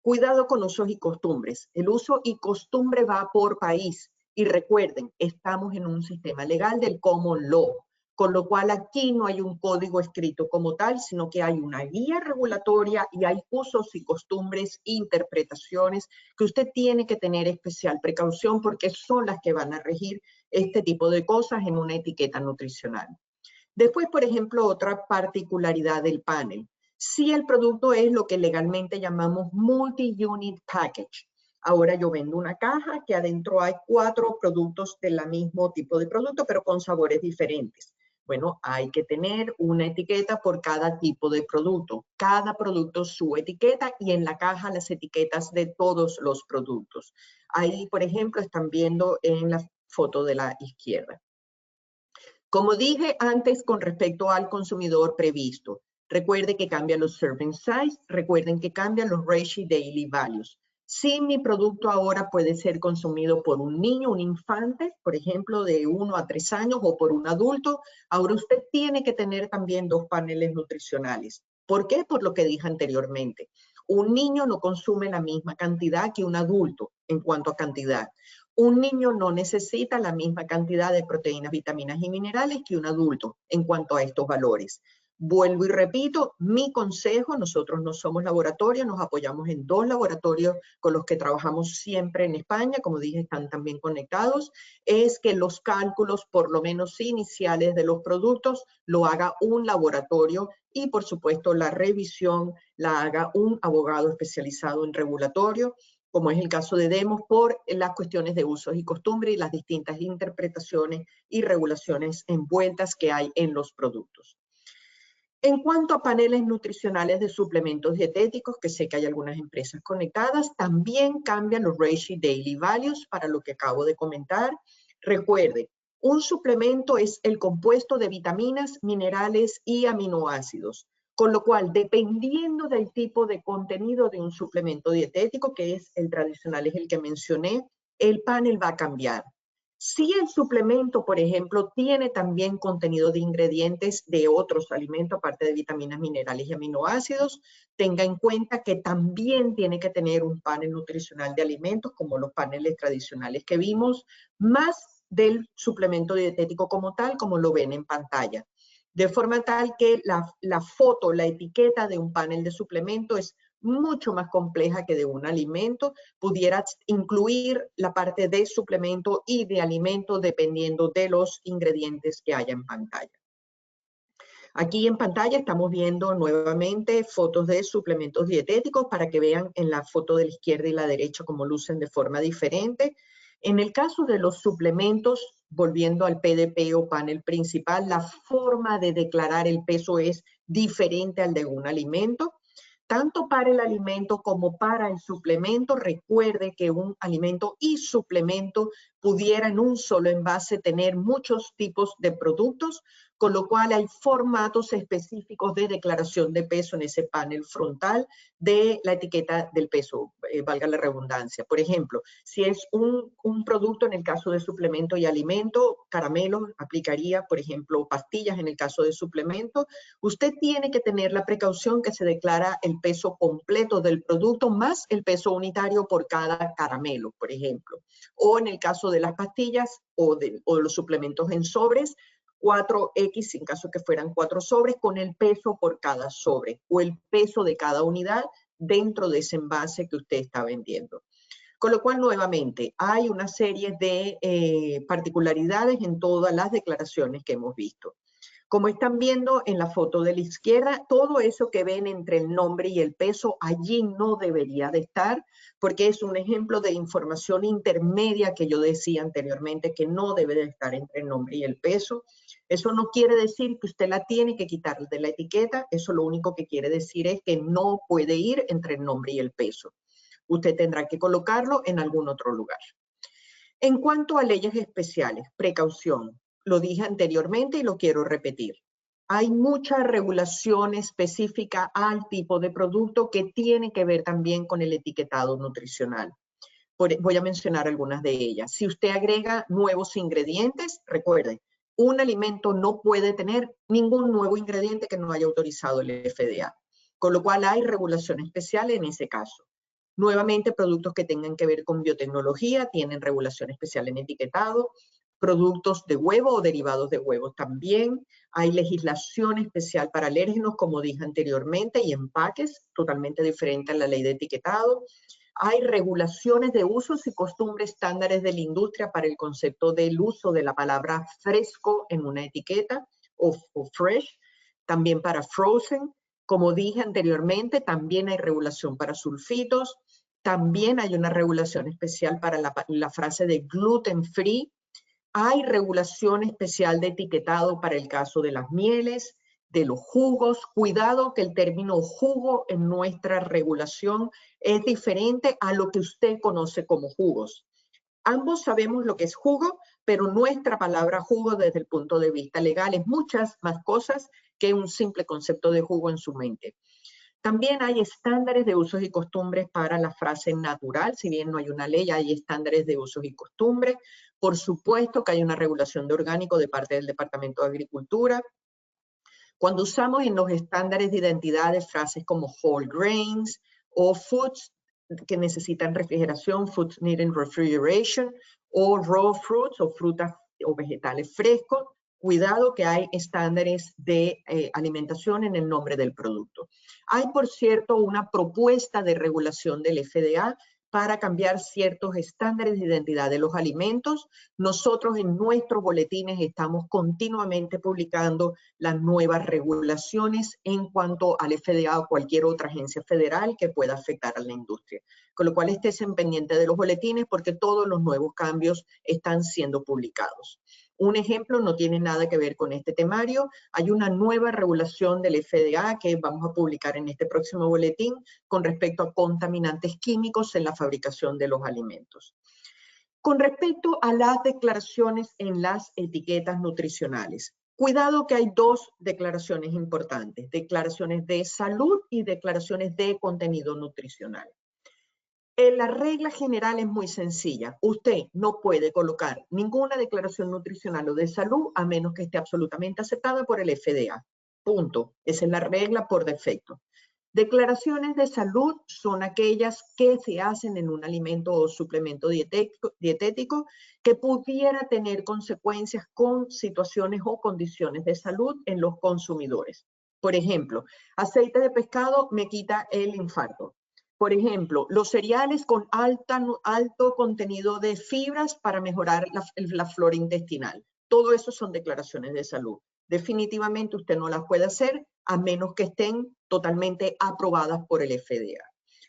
Cuidado con usos y costumbres. El uso y costumbre va por país. Y recuerden, estamos en un sistema legal del common law, con lo cual aquí no hay un código escrito como tal, sino que hay una guía regulatoria y hay usos y costumbres, interpretaciones que usted tiene que tener especial precaución porque son las que van a regir este tipo de cosas en una etiqueta nutricional. Después, por ejemplo, otra particularidad del panel. Si el producto es lo que legalmente llamamos multi-unit package. Ahora yo vendo una caja que adentro hay 4 productos del mismo tipo de producto, pero con sabores diferentes. Bueno, hay que tener una etiqueta por cada tipo de producto. Cada producto su etiqueta y en la caja las etiquetas de todos los productos. Ahí, por ejemplo, están viendo en la foto de la izquierda. Como dije antes con respecto al consumidor previsto, recuerde que cambian los serving size, recuerden que cambian los ratio daily values. Si mi producto ahora puede ser consumido por un niño, un infante, por ejemplo, de 1 a 3 años o por un adulto, ahora usted tiene que tener también 2 paneles nutricionales. ¿Por qué? Por lo que dije anteriormente. Un niño no consume la misma cantidad que un adulto en cuanto a cantidad. Un niño no necesita la misma cantidad de proteínas, vitaminas y minerales que un adulto en cuanto a estos valores. Vuelvo y repito, mi consejo, nosotros no somos laboratorio, nos apoyamos en 2 laboratorios con los que trabajamos siempre en España, como dije, están también conectados, es que los cálculos, por lo menos iniciales de los productos, lo haga un laboratorio y, por supuesto, la revisión la haga un abogado especializado en regulatorio, como es el caso de Demos, por las cuestiones de usos y costumbres y las distintas interpretaciones y regulaciones envueltas que hay en los productos. En cuanto a paneles nutricionales de suplementos dietéticos, que sé que hay algunas empresas conectadas, también cambian los ratio daily values para lo que acabo de comentar. Recuerde, un suplemento es el compuesto de vitaminas, minerales y aminoácidos, con lo cual, dependiendo del tipo de contenido de un suplemento dietético, que es el tradicional, es el que mencioné, el panel va a cambiar. Si el suplemento, por ejemplo, tiene también contenido de ingredientes de otros alimentos, aparte de vitaminas, minerales y aminoácidos, tenga en cuenta que también tiene que tener un panel nutricional de alimentos, como los paneles tradicionales que vimos, más del suplemento dietético como tal, como lo ven en pantalla. De forma tal que la foto, la etiqueta de un panel de suplemento es mucho más compleja que de un alimento, pudiera incluir la parte de suplemento y de alimento dependiendo de los ingredientes que haya en pantalla. Aquí en pantalla estamos viendo nuevamente fotos de suplementos dietéticos para que vean en la foto de la izquierda y la derecha cómo lucen de forma diferente. En el caso de los suplementos, volviendo al PDP o panel principal, la forma de declarar el peso es diferente al de un alimento. Tanto para el alimento como para el suplemento, recuerde que un alimento y suplemento pudiera en un solo envase tener muchos tipos de productos, con lo cual hay formatos específicos de declaración de peso en ese panel frontal de la etiqueta del peso, valga la redundancia. Por ejemplo, si es un producto en el caso de suplemento y alimento, caramelos, aplicaría, por ejemplo, pastillas en el caso de suplemento. Usted tiene que tener la precaución que se declara el peso completo del producto más el peso unitario por cada caramelo, por ejemplo. O en el caso de las pastillas o los suplementos en sobres, 4X en caso que fueran 4 sobres con el peso por cada sobre o el peso de cada unidad dentro de ese envase que usted está vendiendo. Con lo cual, nuevamente, hay una serie de particularidades en todas las declaraciones que hemos visto. Como están viendo en la foto de la izquierda, todo eso que ven entre el nombre y el peso, allí no debería de estar, porque es un ejemplo de información intermedia que yo decía anteriormente, que no debe de estar entre el nombre y el peso. Eso no quiere decir que usted la tiene que quitar de la etiqueta, eso lo único que quiere decir es que no puede ir entre el nombre y el peso. Usted tendrá que colocarlo en algún otro lugar. En cuanto a leyes especiales, precaución, lo dije anteriormente y lo quiero repetir. Hay mucha regulación específica al tipo de producto que tiene que ver también con el etiquetado nutricional. Voy a mencionar algunas de ellas. Si usted agrega nuevos ingredientes, recuerde, un alimento no puede tener ningún nuevo ingrediente que no haya autorizado el FDA, con lo cual hay regulación especial en ese caso. Nuevamente, productos que tengan que ver con biotecnología tienen regulación especial en etiquetado. Productos de huevo o derivados de huevos también. Hay legislación especial para alérgenos, como dije anteriormente, y empaques totalmente diferente a la ley de etiquetado. Hay regulaciones de usos y costumbres estándares de la industria para el concepto del uso de la palabra fresco en una etiqueta o fresh, también para frozen. Como dije anteriormente, también hay regulación para sulfitos, también hay una regulación especial para la frase de gluten free, hay regulación especial de etiquetado para el caso de las mieles, de los jugos. Cuidado que el término jugo en nuestra regulación es diferente a lo que usted conoce como jugos. Ambos sabemos lo que es jugo, pero nuestra palabra jugo desde el punto de vista legal es muchas más cosas que un simple concepto de jugo en su mente. También hay estándares de usos y costumbres para la frase natural. Si bien no hay una ley, hay estándares de usos y costumbres. Por supuesto que hay una regulación de orgánico de parte del Departamento de Agricultura. Cuando usamos en los estándares de identidad de frases como whole grains o foods que necesitan refrigeración, foods needing refrigeration, o raw fruits o frutas o vegetales frescos, cuidado que hay estándares de alimentación en el nombre del producto. Hay, por cierto, una propuesta de regulación del FDA para cambiar ciertos estándares de identidad de los alimentos. Nosotros en nuestros boletines estamos continuamente publicando las nuevas regulaciones en cuanto al FDA o cualquier otra agencia federal que pueda afectar a la industria. Con lo cual estén pendientes de los boletines porque todos los nuevos cambios están siendo publicados. Un ejemplo no tiene nada que ver con este temario. Hay una nueva regulación del FDA que vamos a publicar en este próximo boletín con respecto a contaminantes químicos en la fabricación de los alimentos. Con respecto a las declaraciones en las etiquetas nutricionales, cuidado que hay dos declaraciones importantes, declaraciones de salud y declaraciones de contenido nutricional. La regla general es muy sencilla. Usted no puede colocar ninguna declaración nutricional o de salud a menos que esté absolutamente aceptada por el FDA. Punto. Esa es la regla por defecto. Declaraciones de salud son aquellas que se hacen en un alimento o suplemento dietético que pudiera tener consecuencias con situaciones o condiciones de salud en los consumidores. Por ejemplo, aceite de pescado me quita el infarto. Por ejemplo, los cereales con alto contenido de fibras para mejorar la flora intestinal. Todo eso son declaraciones de salud. Definitivamente usted no las puede hacer a menos que estén totalmente aprobadas por el FDA.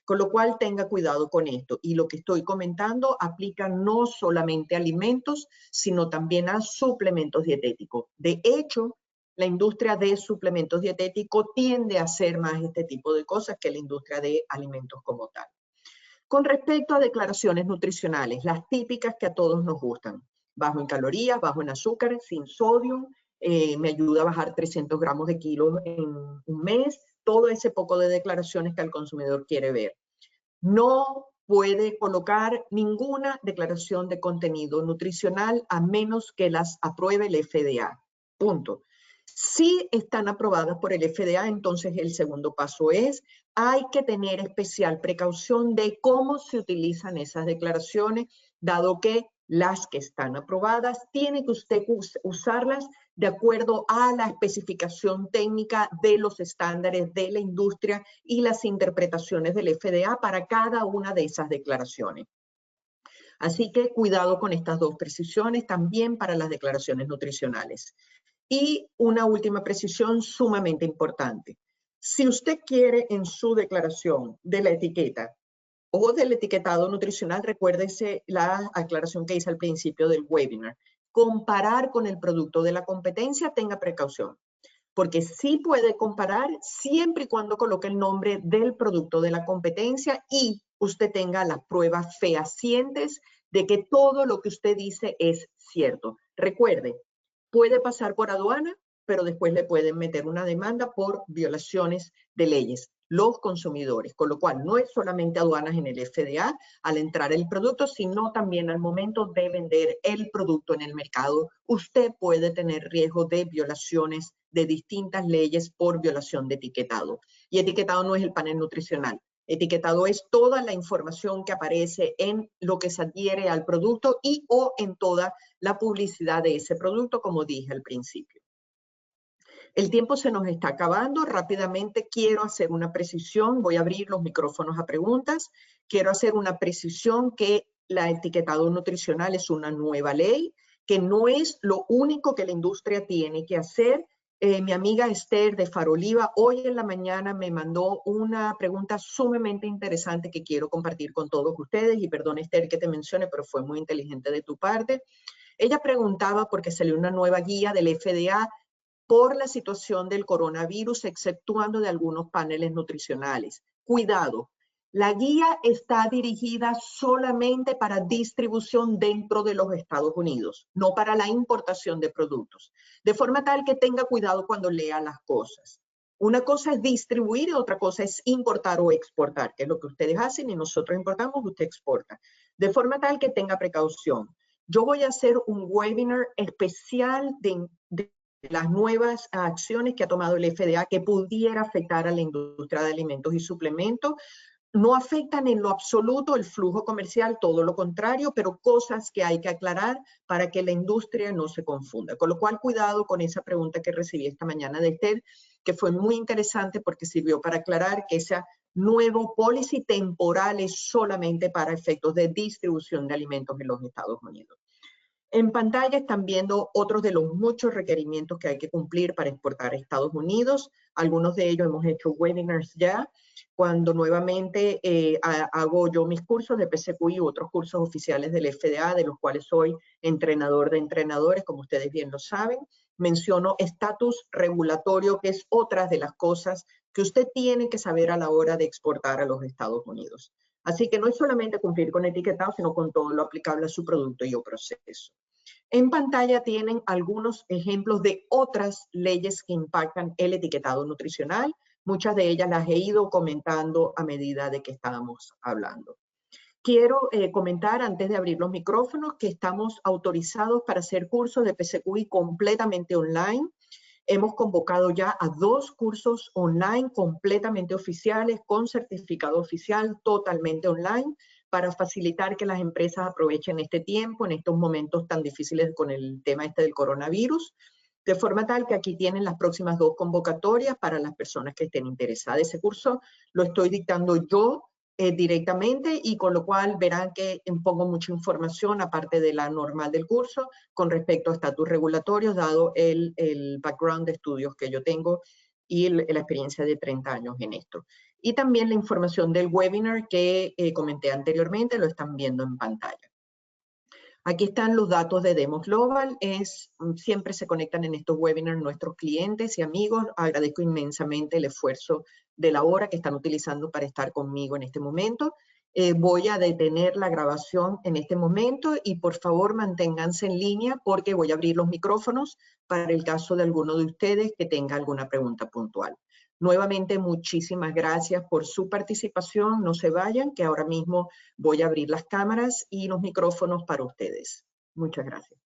Con lo cual tenga cuidado con esto. Y lo que estoy comentando aplica no solamente a alimentos, sino también a suplementos dietéticos. De hecho, la industria de suplementos dietéticos tiende a hacer más este tipo de cosas que la industria de alimentos como tal. Con respecto a declaraciones nutricionales, las típicas que a todos nos gustan. Bajo en calorías, bajo en azúcar, sin sodio, me ayuda a bajar 300 gramos de kilos en un mes. Todo ese poco de declaraciones que el consumidor quiere ver. No puede colocar ninguna declaración de contenido nutricional a menos que las apruebe el FDA. Punto. Si están aprobadas por el FDA, entonces el segundo paso es, hay que tener especial precaución de cómo se utilizan esas declaraciones, dado que las que están aprobadas, tiene que usted usarlas de acuerdo a la especificación técnica de los estándares de la industria y las interpretaciones del FDA para cada una de esas declaraciones. Así que cuidado con estas dos precisiones también para las declaraciones nutricionales. Y una última precisión sumamente importante. Si usted quiere en su declaración de la etiqueta o del etiquetado nutricional, recuérdese la aclaración que hice al principio del webinar. Comparar con el producto de la competencia, tenga precaución, porque sí puede comparar siempre y cuando coloque el nombre del producto de la competencia y usted tenga las pruebas fehacientes de que todo lo que usted dice es cierto. Recuerde, puede pasar por aduana, pero después le pueden meter una demanda por violaciones de leyes, los consumidores, con lo cual no es solamente aduanas en el FDA al entrar el producto, sino también al momento de vender el producto en el mercado. Usted puede tener riesgo de violaciones de distintas leyes por violación de etiquetado. Y etiquetado no es el panel nutricional. Etiquetado es toda la información que aparece en lo que se adhiere al producto y o en toda la publicidad de ese producto, como dije al principio. El tiempo se nos está acabando. Rápidamente quiero hacer una precisión. Voy a abrir los micrófonos a preguntas. Quiero hacer una precisión que la etiquetado nutricional es una nueva ley, que no es lo único que la industria tiene que hacer. Mi amiga Esther de Faroliva hoy en la mañana me mandó una pregunta sumamente interesante que quiero compartir con todos ustedes. Y perdón, Esther, que te mencione, pero fue muy inteligente de tu parte. Ella preguntaba porque salió una nueva guía del FDA por la situación del coronavirus, exceptuando de algunos paneles nutricionales. Cuidado, la guía está dirigida solamente para distribución dentro de los Estados Unidos, no para la importación de productos. De forma tal que tenga cuidado cuando lea las cosas. Una cosa es distribuir y otra cosa es importar o exportar, que es lo que ustedes hacen y nosotros importamos, usted exporta. De forma tal que tenga precaución. Yo voy a hacer un webinar especial de las nuevas acciones que ha tomado el FDA que pudiera afectar a la industria de alimentos y suplementos. No afectan en lo absoluto el flujo comercial, todo lo contrario, pero cosas que hay que aclarar para que la industria no se confunda. Con lo cual, cuidado con esa pregunta que recibí esta mañana de Esther, que fue muy interesante porque sirvió para aclarar que ese nuevo policy temporal es solamente para efectos de distribución de alimentos en los Estados Unidos. En pantalla están viendo otros de los muchos requerimientos que hay que cumplir para exportar a Estados Unidos. Algunos de ellos hemos hecho webinars ya. Cuando nuevamente hago yo mis cursos de PCQI u otros cursos oficiales del FDA, de los cuales soy entrenador de entrenadores, como ustedes bien lo saben, menciono estatus regulatorio, que es otra de las cosas que usted tiene que saber a la hora de exportar a los Estados Unidos. Así que no es solamente cumplir con etiquetado, sino con todo lo aplicable a su producto y o proceso. En pantalla tienen algunos ejemplos de otras leyes que impactan el etiquetado nutricional. Muchas de ellas las he ido comentando a medida de que estábamos hablando. Quiero comentar antes de abrir los micrófonos que estamos autorizados para hacer cursos de PCQI completamente online. Hemos convocado ya a 2 cursos online completamente oficiales con certificado oficial totalmente online para facilitar que las empresas aprovechen este tiempo en estos momentos tan difíciles con el tema del coronavirus, de forma tal que aquí tienen las próximas 2 convocatorias para las personas que estén interesadas. Ese curso lo estoy dictando yo directamente y con lo cual verán que pongo mucha información aparte de la normal del curso con respecto a estatus regulatorios dado el background de estudios que yo tengo y la experiencia de 30 años en esto. Y también la información del webinar que comenté anteriormente, lo están viendo en pantalla. Aquí están los datos de Demos Global. Siempre se conectan en estos webinars nuestros clientes y amigos. Agradezco inmensamente el esfuerzo de la hora que están utilizando para estar conmigo en este momento. Voy a detener la grabación en este momento y por favor manténganse en línea porque voy a abrir los micrófonos para el caso de alguno de ustedes que tenga alguna pregunta puntual. Nuevamente, muchísimas gracias por su participación. No se vayan, que ahora mismo voy a abrir las cámaras y los micrófonos para ustedes. Muchas gracias.